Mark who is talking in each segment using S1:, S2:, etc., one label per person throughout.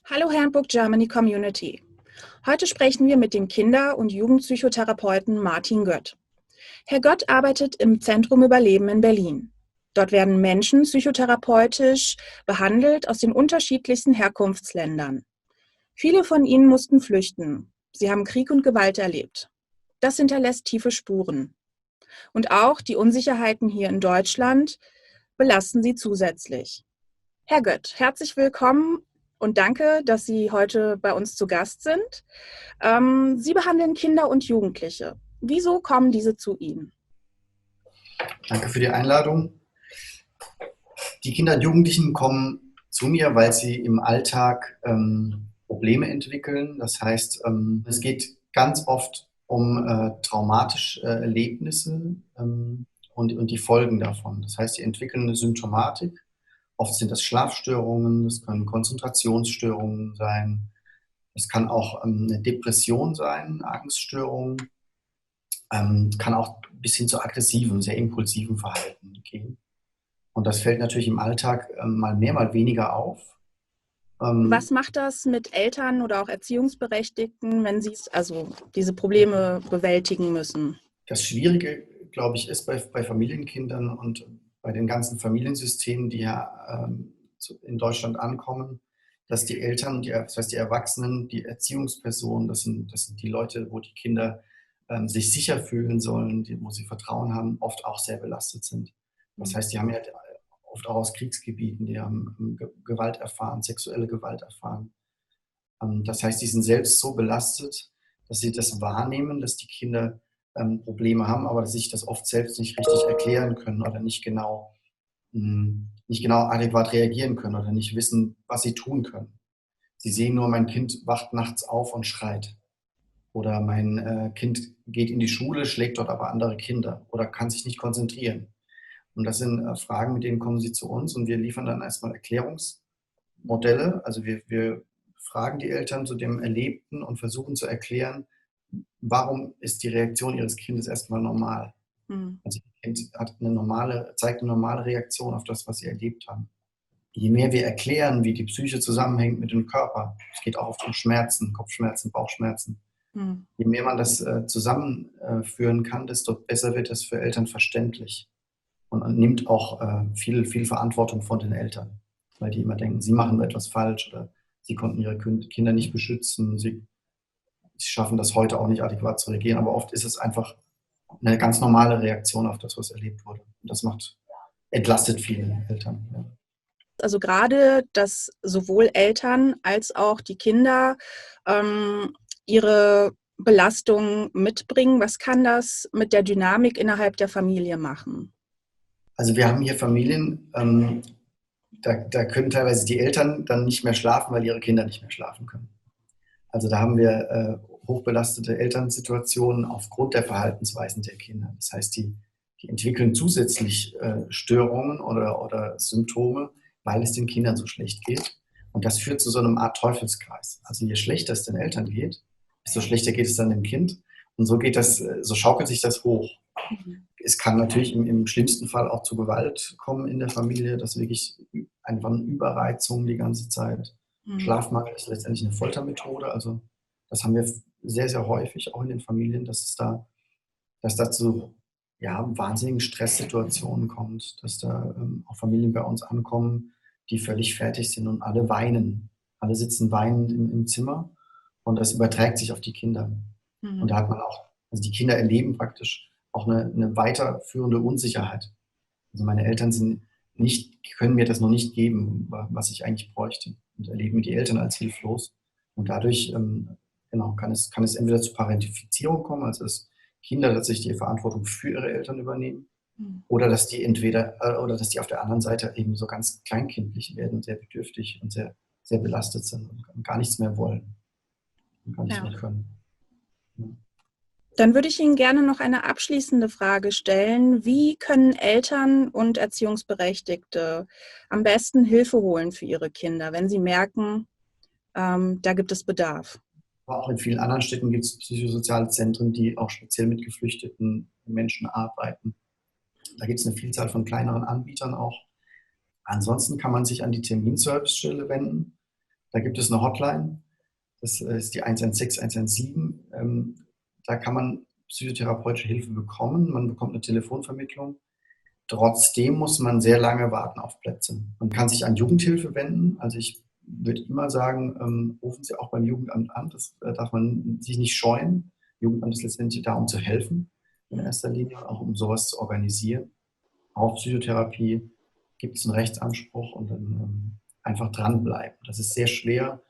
S1: Hallo Handbook Germany Community. Heute sprechen wir mit dem Kinder- und Jugendpsychotherapeuten Martin Gött. Herr Gött arbeitet im Zentrum Überleben in Berlin. Dort werden Menschen psychotherapeutisch behandelt aus den unterschiedlichsten Herkunftsländern. Viele von ihnen mussten flüchten. Sie haben Krieg und Gewalt erlebt. Das hinterlässt tiefe Spuren. Und auch die Unsicherheiten hier in Deutschland belasten sie zusätzlich. Herr Gött, herzlich willkommen und danke, dass Sie heute bei uns zu Gast sind. Sie behandeln Kinder und Jugendliche. Wieso kommen diese zu Ihnen?
S2: Danke für die Einladung. Die Kinder und Jugendlichen kommen zu mir, weil sie im Alltag Probleme entwickeln. Das heißt, es geht ganz oft um traumatische Erlebnisse und die Folgen davon. Das heißt, sie entwickeln eine Symptomatik. Oft sind das Schlafstörungen, das können Konzentrationsstörungen sein, es kann auch eine Depression sein, Angststörungen, kann auch bis hin zu aggressiven, sehr impulsiven Verhalten gehen. Und das fällt natürlich im Alltag mal mehr, mal weniger auf.
S1: Was macht das mit Eltern oder auch Erziehungsberechtigten, wenn sie diese Probleme bewältigen müssen?
S2: Das Schwierige, glaube ich, ist bei Familienkindern und bei den ganzen Familiensystemen, die ja in Deutschland ankommen, dass die Eltern, das heißt die Erwachsenen, die Erziehungspersonen, das sind die Leute, wo die Kinder sich sicher fühlen sollen, wo sie Vertrauen haben, oft auch sehr belastet sind. Das heißt, die haben ja oft auch aus Kriegsgebieten, die haben Gewalt erfahren, sexuelle Gewalt erfahren. Das heißt, die sind selbst so belastet, dass sie das wahrnehmen, dass die Kinder Probleme haben, aber dass sie sich das oft selbst nicht richtig erklären können oder nicht genau adäquat reagieren können oder nicht wissen, was sie tun können. Sie sehen nur, mein Kind wacht nachts auf und schreit. Oder mein Kind geht in die Schule, schlägt dort aber andere Kinder oder kann sich nicht konzentrieren. Und das sind Fragen, mit denen kommen sie zu uns und wir liefern dann erstmal Erklärungsmodelle. Also wir fragen die Eltern zu dem Erlebten und versuchen zu erklären, warum ist die Reaktion ihres Kindes erstmal normal.
S1: Hm.
S2: Also das Kind zeigt eine normale Reaktion auf das, was sie erlebt haben. Je mehr wir erklären, wie die Psyche zusammenhängt mit dem Körper, es geht auch oft um Schmerzen, Kopfschmerzen, Bauchschmerzen,
S1: Hm.
S2: je mehr man das zusammenführen kann, desto besser wird es für Eltern verständlich und nimmt auch viel Verantwortung von den Eltern, weil die immer denken, sie machen etwas falsch oder sie konnten ihre Kinder nicht beschützen, sie schaffen das heute auch nicht adäquat zu reagieren, aber oft ist es einfach eine ganz normale Reaktion auf das, was erlebt wurde. Und das entlastet viele Eltern. Ja.
S1: Also gerade, dass sowohl Eltern als auch die Kinder ihre Belastung mitbringen. Was kann das mit der Dynamik innerhalb der Familie machen?
S2: Also wir haben hier Familien, da können teilweise die Eltern dann nicht mehr schlafen, weil ihre Kinder nicht mehr schlafen können. Also da haben wir hochbelastete Elternsituationen aufgrund der Verhaltensweisen der Kinder. Das heißt, die entwickeln zusätzlich Störungen oder Symptome, weil es den Kindern so schlecht geht. Und das führt zu so einem Art Teufelskreis. Also je schlechter es den Eltern geht, desto schlechter geht es dann dem Kind. Und so schaukelt sich das hoch.
S1: Mhm.
S2: Es kann natürlich im schlimmsten Fall auch zu Gewalt kommen in der Familie, dass wirklich einfach eine Überreizung die ganze Zeit.
S1: Mhm.
S2: Schlafmangel ist letztendlich eine Foltermethode. Also das haben wir sehr, sehr häufig auch in den Familien, dass da zu wahnsinnigen Stresssituationen kommt, dass da auch Familien bei uns ankommen, die völlig fertig sind und alle weinen. Alle sitzen weinend im Zimmer und das überträgt sich auf die Kinder. Und
S1: Mhm.
S2: da hat man auch, also die Kinder erleben praktisch auch eine weiterführende Unsicherheit. Also meine Eltern können mir das noch nicht geben, was ich eigentlich bräuchte und erleben die Eltern als hilflos. Und dadurch genau, kann es entweder zu Parentifizierung kommen, also dass Kinder tatsächlich die Verantwortung für ihre Eltern übernehmen,
S1: Mhm.
S2: oder oder dass die auf der anderen Seite eben so ganz kleinkindlich werden, sehr bedürftig und sehr, sehr belastet sind und gar nichts mehr wollen und gar nichts
S1: Ja.
S2: mehr können. Ja.
S1: Dann würde ich Ihnen gerne noch eine abschließende Frage stellen. Wie können Eltern und Erziehungsberechtigte am besten Hilfe holen für ihre Kinder, wenn sie merken, da gibt es Bedarf?
S2: Aber auch in vielen anderen Städten gibt es psychosoziale Zentren, die auch speziell mit geflüchteten Menschen arbeiten. Da gibt es eine Vielzahl von kleineren Anbietern auch. Ansonsten kann man sich an die Terminservicestelle wenden. Da gibt es eine Hotline, das ist die 116 117. Da kann man psychotherapeutische Hilfe bekommen. Man bekommt eine Telefonvermittlung. Trotzdem muss man sehr lange warten auf Plätze. Man kann sich an Jugendhilfe wenden. Also ich würde immer sagen, rufen Sie auch beim Jugendamt an. Das darf man sich nicht scheuen. Jugendamt ist letztendlich da, um zu helfen in erster Linie, auch um sowas zu organisieren. Auch Psychotherapie gibt es einen Rechtsanspruch und dann einfach dranbleiben. Das ist sehr schwer.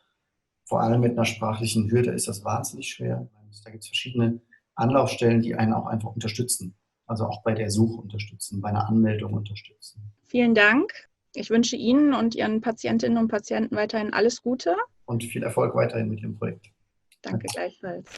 S2: Vor allem mit einer sprachlichen Hürde ist das wahnsinnig schwer. Da gibt es verschiedene Anlaufstellen, die einen auch einfach unterstützen. Also auch bei der Suche unterstützen, bei einer Anmeldung unterstützen.
S1: Vielen Dank. Ich wünsche Ihnen und Ihren Patientinnen und Patienten weiterhin alles Gute.
S2: Und viel Erfolg weiterhin mit dem Projekt.
S1: Danke gleichfalls.